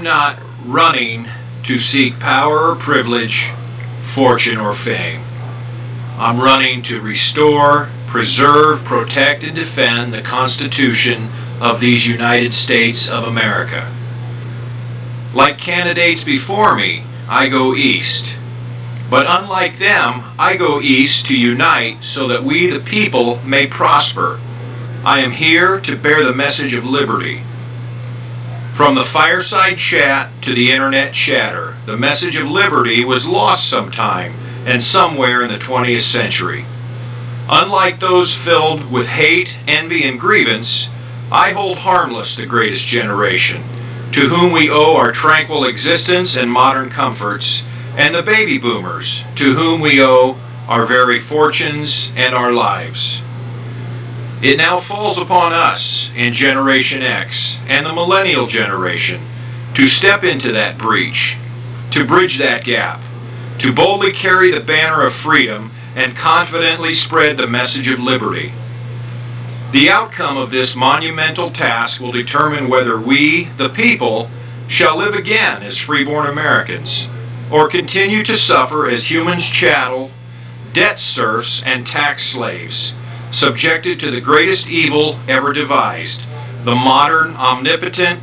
not running to seek power or privilege, fortune or fame. I'm running to restore, preserve, protect, and defend the Constitution of these United States of America. Like candidates before me, I go east. But unlike them, I go east to unite so that we, the people, may prosper. I am here to bear the message of liberty. From the fireside chat to the internet chatter, the message of liberty was lost sometime and somewhere in the 20th century. Unlike those filled with hate, envy, and grievance, I hold harmless the greatest generation, to whom we owe our tranquil existence and modern comforts, and the baby boomers, to whom we owe our very fortunes and our lives. It now falls upon us in Generation X and the Millennial generation to step into that breach, to bridge that gap, to boldly carry the banner of freedom and confidently spread the message of liberty. The outcome of this monumental task will determine whether we, the people, shall live again as freeborn Americans, or continue to suffer as humans chattel, debt serfs, and tax slaves, subjected to the greatest evil ever devised, the modern, omnipotent,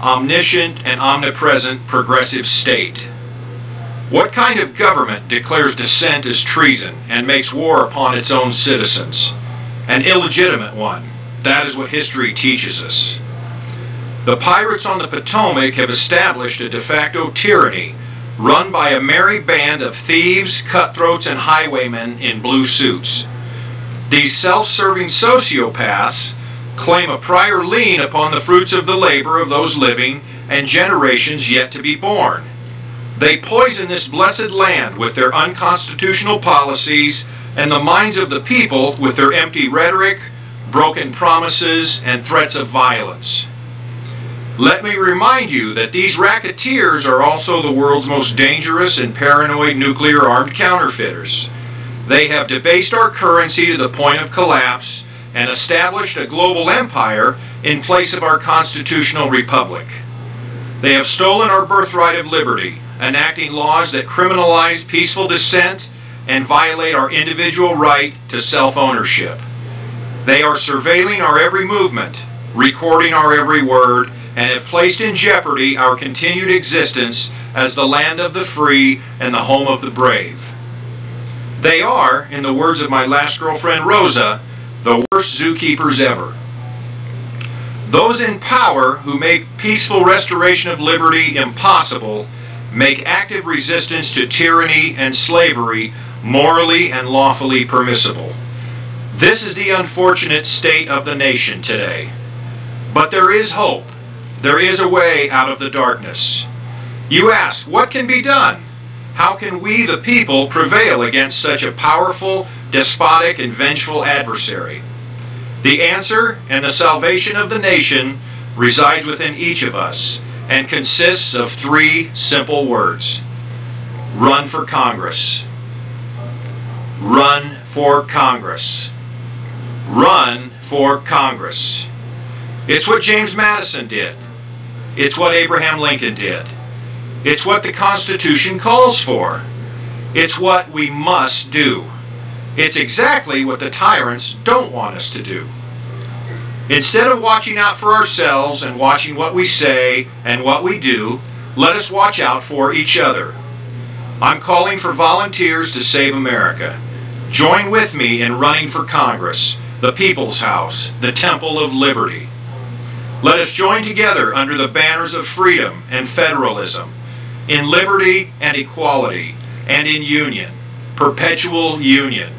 omniscient, and omnipresent progressive state. What kind of government declares dissent as treason and makes war upon its own citizens? An illegitimate one. That is what history teaches us. The pirates on the Potomac have established a de facto tyranny run by a merry band of thieves, cutthroats, and highwaymen in blue suits. These self-serving sociopaths claim a prior lien upon the fruits of the labor of those living and generations yet to be born. They poison this blessed land with their unconstitutional policies and the minds of the people with their empty rhetoric, broken promises, and threats of violence. Let me remind you that these racketeers are also the world's most dangerous and paranoid nuclear-armed counterfeiters. They have debased our currency to the point of collapse and established a global empire in place of our constitutional republic. They have stolen our birthright of liberty, enacting laws that criminalize peaceful dissent and violate our individual right to self-ownership. They are surveilling our every movement, recording our every word, and have placed in jeopardy our continued existence as the land of the free and the home of the brave. They are, in the words of my last girlfriend Rosa, the worst zookeepers ever. Those in power who make peaceful restoration of liberty impossible make active resistance to tyranny and slavery morally and lawfully permissible. This is the unfortunate state of the nation today. But there is hope. There is a way out of the darkness. You ask, what can be done? How can we, the people, prevail against such a powerful, despotic, and vengeful adversary? The answer and the salvation of the nation resides within each of us and consists of three simple words. Run for Congress. Run for Congress. Run for Congress. It's what James Madison did. It's what Abraham Lincoln did. It's what the Constitution calls for. It's what we must do. It's exactly what the tyrants don't want us to do. Instead of watching out for ourselves and watching what we say and what we do, let us watch out for each other. I'm calling for volunteers to save America. Join with me in running for Congress, the People's House, the Temple of Liberty. Let us join together under the banners of freedom and federalism, in liberty and equality, and in union, perpetual union,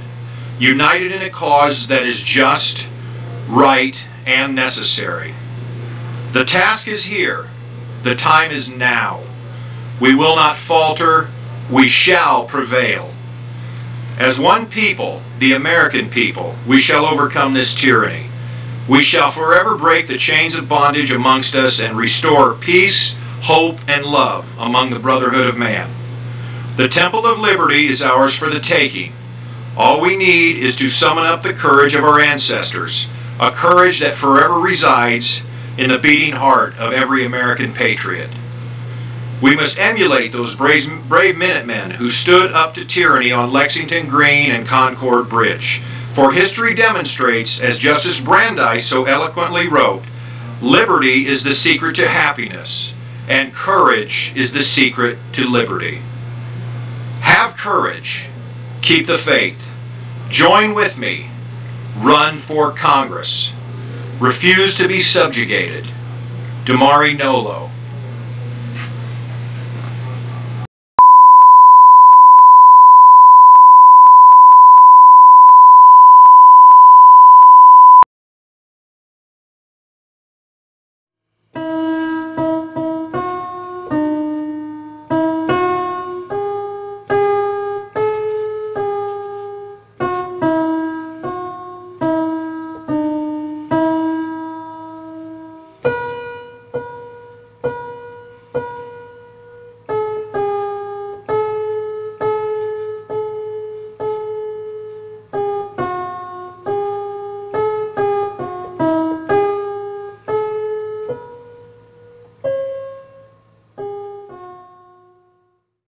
united in a cause that is just, right, and necessary. The task is here. The time is now. We will not falter. We shall prevail. As one people, the American people, we shall overcome this tyranny. We shall forever break the chains of bondage amongst us and restore peace, hope, and love among the brotherhood of man. The Temple of Liberty is ours for the taking. All we need is to summon up the courage of our ancestors, a courage that forever resides in the beating heart of every American patriot. We must emulate those brave Minutemen who stood up to tyranny on Lexington Green and Concord Bridge. For history demonstrates, as Justice Brandeis so eloquently wrote, liberty is the secret to happiness, and courage is the secret to liberty. Have courage. Keep the faith. Join with me. Run for Congress. Refuse to be subjugated. Damari Nolo.